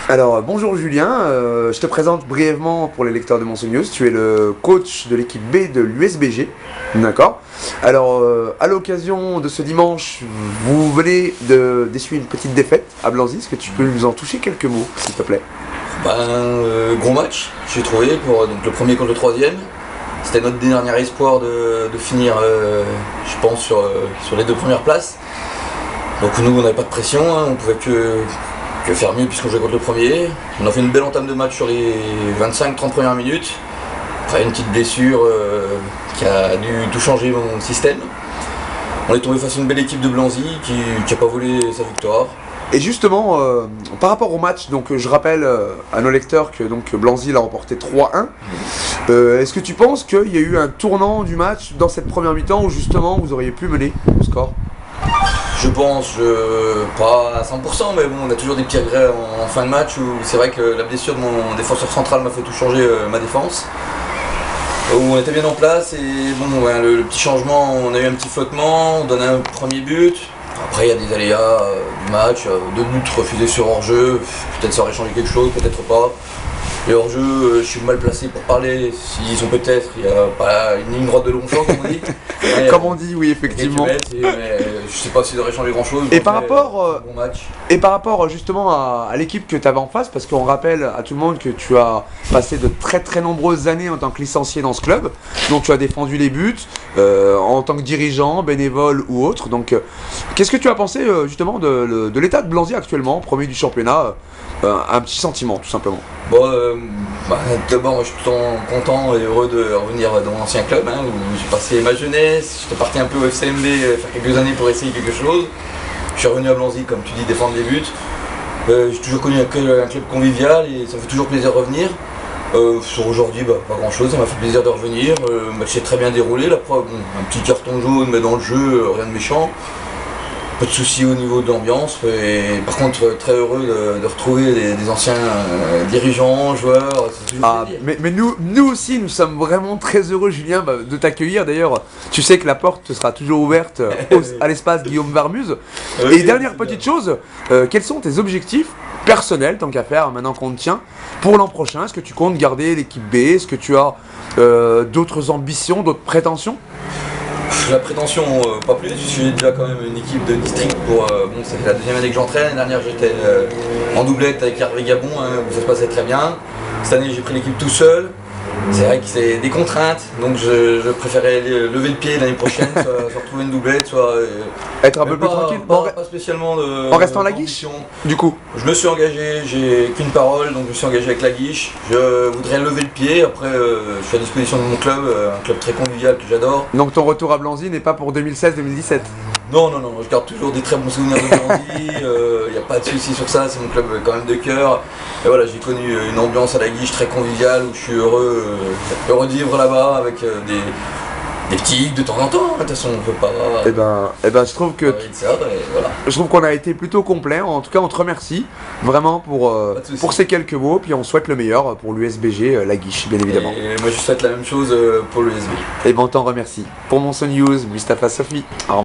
Alors, bonjour Julien, je te présente brièvement pour les lecteurs de Monson News. Tu es le coach de l'équipe B de l'USBG, d'accord? Alors, à l'occasion de ce dimanche, vous venez d'essuyer une petite défaite à Blanzy. Est-ce que tu peux nous en toucher quelques mots, s'il te plaît? Gros match, j'ai trouvé, pour donc, le premier contre le troisième. C'était notre dernier espoir de finir, je pense, sur les deux premières places. Donc nous, on n'avait pas de pression, hein, on pouvait que faire mieux puisqu'on jouait contre le premier. On a fait une belle entame de match sur les 25-30 premières minutes. Après une petite blessure qui a dû tout changer mon système. On est tombé face à une belle équipe de Blanzy qui n'a pas volé sa victoire. Et justement, par rapport au match, donc je rappelle à nos lecteurs que donc Blanzy l'a remporté 3-1. Est-ce que tu penses qu'il y a eu un tournant du match dans cette première mi-temps où justement vous auriez pu mener au score? Je pense, pas à 100%, mais bon, on a toujours des petits regrets en fin de match où c'est vrai que la blessure de mon défenseur central m'a fait tout changer ma défense. Où on était bien en place et bon, ouais, le petit changement, on a eu un petit flottement, on donnait un premier but. Après, il y a des aléas du match, 2 buts refusés sur hors-jeu, peut-être ça aurait changé quelque chose, peut-être pas. Les hors-jeu, je suis mal placé pour parler, s'ils sont peut-être, il n'y a pas une ligne droite de Longchamp, comme on dit. Ouais, comme on dit, oui, effectivement. Mais je sais pas s'ils auraient changé grand-chose. Et par rapport, bon match. Et par rapport justement à l'équipe que tu avais en face, parce qu'on rappelle à tout le monde que tu as passé de très nombreuses années en tant que licencié dans ce club, donc tu as défendu les buts en tant que dirigeant, bénévole ou autre. Donc qu'est-ce que tu as pensé justement de l'état de Blanzy actuellement, premier du championnat? Un petit sentiment tout simplement. D'abord, moi, je suis tout le temps content et heureux de revenir dans mon ancien club où j'ai passé ma jeunesse. J'étais parti un peu au FCMB faire quelques années pour essayer quelque chose. Je suis revenu à Blanzy, comme tu dis, défendre les buts. J'ai toujours connu un club convivial et ça me fait toujours plaisir de revenir. Sur aujourd'hui, pas grand chose, ça m'a fait plaisir de revenir. Le match s'est très bien déroulé. La preuve, un petit carton jaune, mais dans le jeu, rien de méchant. Pas de soucis au niveau de l'ambiance. Et par contre, très heureux de retrouver des anciens dirigeants, joueurs. Mais nous aussi, nous sommes vraiment très heureux, Julien, de t'accueillir. D'ailleurs, tu sais que la porte sera toujours ouverte à l'espace Guillaume Varmuse. Et dernière petite chose, quels sont tes objectifs personnels, tant qu'à faire, maintenant qu'on te tient, pour l'an prochain? Est-ce que tu comptes garder l'équipe B? Est-ce que tu as d'autres ambitions, d'autres prétentions? La prétention, pas plus, j'ai déjà quand même une équipe de district ça fait la deuxième année que j'entraîne. L'année dernière j'étais en doublette avec Hervé Gabon, où ça se passait très bien. Cette année j'ai pris l'équipe tout seul. C'est vrai que c'est des contraintes, donc je préférais lever le pied l'année prochaine, soit retrouver une doublette, soit être un peu plus tranquille. Pas spécialement de. En restant à la guiche, du coup. Je me suis engagé, j'ai qu'une parole, donc je me suis engagé avec la guiche. Je voudrais lever le pied, après je suis à disposition de mon club, un club très convivial que j'adore. Donc ton retour à Blanzy n'est pas pour 2016-2017? Non, je garde toujours des très bons souvenirs de Blanzy, il n'y a pas de souci sur ça, c'est mon club quand même de cœur. Et voilà, j'ai connu une ambiance à la guiche très conviviale où je suis heureux de vivre là-bas avec des petits de temps en temps. De toute façon, on ne peut pas. Je trouve que. Voilà. Je trouve qu'on a été plutôt complet. En tout cas, on te remercie vraiment pour ces quelques mots. Puis on souhaite le meilleur pour l'USBG, la guiche, bien évidemment. Et moi, je souhaite la même chose pour l'USB. Et on t'en remercie. Pour Monson News, Mustapha Sofi.